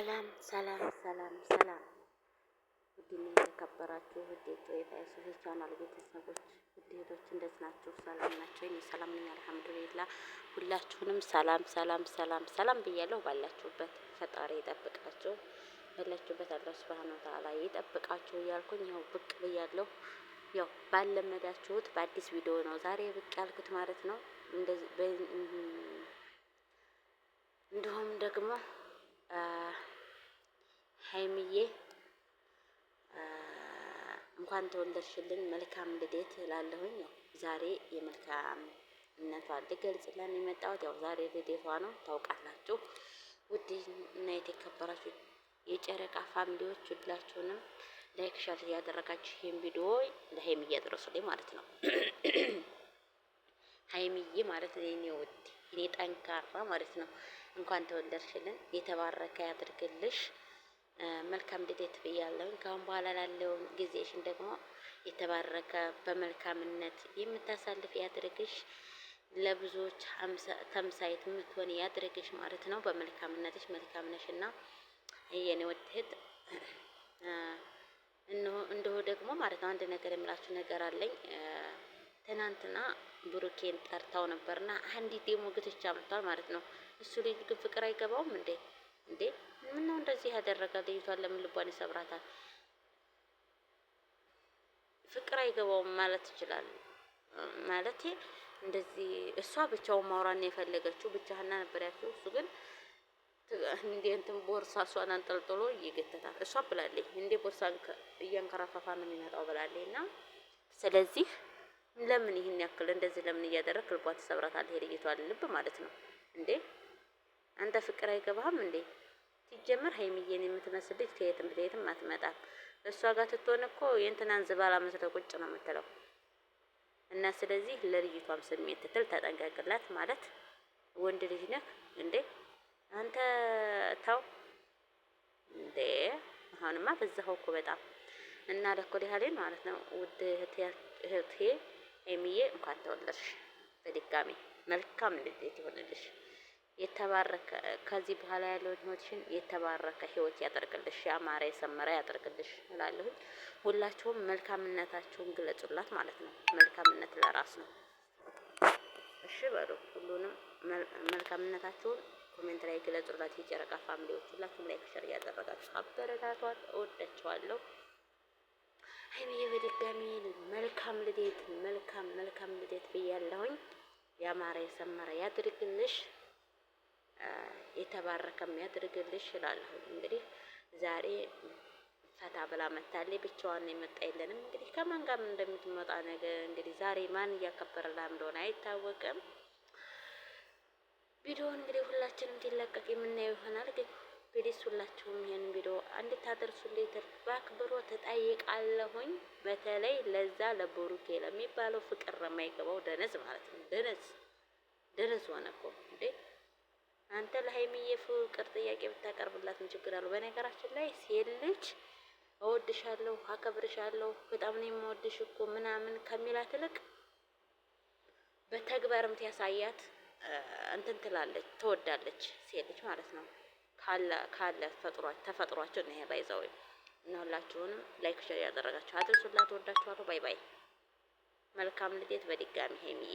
ሰላም ሰላም ሰላም ሰላም ውድና የተከበራችሁ ውዴት የፋይሶች ቻናል ቤተሰቦች ውዴቶች እንደት ናችሁ? ሰላም ናቸው? እኔ ሰላም ነኝ አልሐምዱሊላህ። ሁላችሁንም ሰላም ሰላም ሰላም ሰላም ብያለሁ። ባላችሁበት ፈጣሪ ይጠብቃችሁ፣ ባላችሁበት አላህ ሱብሃነሁ ወተዓላ ይጠብቃችሁ እያልኩኝ ያው ብቅ ብያለሁ። ያው ባለመዳችሁት በአዲስ ቪዲዮ ነው ዛሬ ብቅ ያልኩት ማለት ነው። እንዲሁም ደግሞ ሀይሚዬ እንኳን ተወለድሽልኝ መልካም ልደት እላለሁኝ። ያው ዛሬ የመልካምነቷን ልገልጽልን የመጣሁት ያው ዛሬ ልደቷ ነው ታውቃላችሁ። ውድ እና የተከበራችሁ የጨረቃ ፋሚሊዎች ሁላችሁንም ላይክ ሸር እያደረጋችሁ ይሄን ቪዲዮ ለሀይሚዬ አድርሱልኝ ማለት ነው። ሀይሚዬ ማለት ነው የኔ ውድ የኔ ጠንካራ ማለት ነው። እንኳን ተወለድሽልን፣ የተባረከ ያድርግልሽ። መልካም ልደት ብያለሁኝ። ከአሁን በኋላ ላለውን ጊዜሽን ደግሞ የተባረከ በመልካምነት የምታሳልፍ ያድርግሽ። ለብዙዎች ተምሳይት የምትሆን ያድርግሽ ማለት ነው። በመልካምነትሽ መልካም ነሽና የኔ ውድ እህት እንደው ደግሞ ማለት ነው አንድ ነገር የምላችሁ ነገር አለኝ። ትናንትና ብሩኬን ጠርታው ነበርና አንዲ ደሞ ግትቻ መጥቷል ማለት ነው። እሱ ልጅ ግን ፍቅር አይገባውም እንዴ? ምን ነው እንደዚህ ያደረገ? ልጅቷን ለምን ልቧን ይሰብራታል? ፍቅር አይገባውም ማለት ይችላል ማለት እንደዚህ እሷ ብቻውን ማውራት ነው የፈለገችው፣ ብቻህና ነበር ያልኩት። እሱ ግን እንዴ እንትን ቦርሳ እሷን አንጠልጥሎ ይገተታል። እሷ ብላለች እንዴ ቦርሳ እያንከራፋፋ ነው የሚመጣው ብላለች። እና ስለዚህ ለምን ይህን ያክል እንደዚህ ለምን እያደረክ ልቧን ትሰብራታለህ? የልጅቷን ልብ ማለት ነው እንዴ? አንተ ፍቅር አይገባህም እንዴ? ሲጀመር ሀይሚዬን የምትመስል ልጅ ከየትም አትመጣም። እሷ ጋር ትትሆን እኮ የእንትናን ዝባላ መስለ ቁጭ ነው የምትለው። እና ስለዚህ ለልጅቷም ስሜት ትትል ተጠንቀቅላት። ማለት ወንድ ልጅ ነህ እንዴ አንተ ተው እንዴ! አሁንማ በዛኸው እኮ በጣም እና ለኮ ዲሃሌን ማለት ነው። ውድ እህቴ ሀይሚዬ እንኳን ተወለድሽ በድጋሚ መልካም ልደት ይሆንልሽ። የተባረከ ከዚህ በኋላ ያለውን ህይወትሽን የተባረከ ህይወት ያደርግልሽ፣ ያማረ የሰመረ ያደርግልሽ እላለሁ። ሁላችሁም መልካምነታችሁን ግለጹላት ማለት ነው። መልካምነት ለራስ ነው። እሺ በሉ ሁሉንም መልካምነታችሁን ኮሜንት ላይ ግለጹላት። የጨረቃ ፋሚሊዎች ሁላችሁም ላይክ ሸር እያደረጋችሁ አበረታቷት። እወዳችኋለሁ። ሀይሚዬ በድጋሚ መልካም ልደት መልካም ልደት ብያለሁኝ። ያማረ የሰመረ ያድርግልሽ፣ የተባረከም ያድርግልሽ እላለሁ። እንግዲህ ዛሬ ፈታ ብላ መታለች። ብቻዋን የመጣ የለንም። እንግዲህ ከማን ጋር እንደምትመጣ ነገር እንግዲህ ዛሬ ማን እያከበረላ እንደሆነ አይታወቅም። ቪዲዮ እንግዲህ ሁላችንም እንዲለቀቅ የምናየው ይሆናል። ግን ፕሊስ ሁላችሁም ይሄን ቪዲዮ እንድታደርሱልኝ በአክብሮት እጠይቃለሁኝ። በተለይ ለዛ ለብሩኬ ለሚባለው ፍቅር የማይገባው ደነዝ ማለት ነው። ደነዝ ሆነ እኮ እንዴ! አንተ ለሀይሚዬ ፍቅር ጥያቄ ብታቀርብላት ምን ችግር አለው? በነገራችን ላይ ሴት ልጅ እወድሻለሁ፣ አከብርሻለሁ፣ በጣም ነው የምወድሽ እኮ ምናምን ከሚላት ይልቅ በተግባርም ያሳያት እንትን ትላለች፣ ትወዳለች ሴት ልጅ ማለት ነው። ካለ ተፈጥሯቸው ነው ይሄ ባይዘው እና ሁላችሁንም ላይክ ሼር ያደረጋችሁ አድርሱላት። ወዳችኋለሁ። ባይ ባይ። መልካም ልደት በድጋሚ ሀይሚዬ።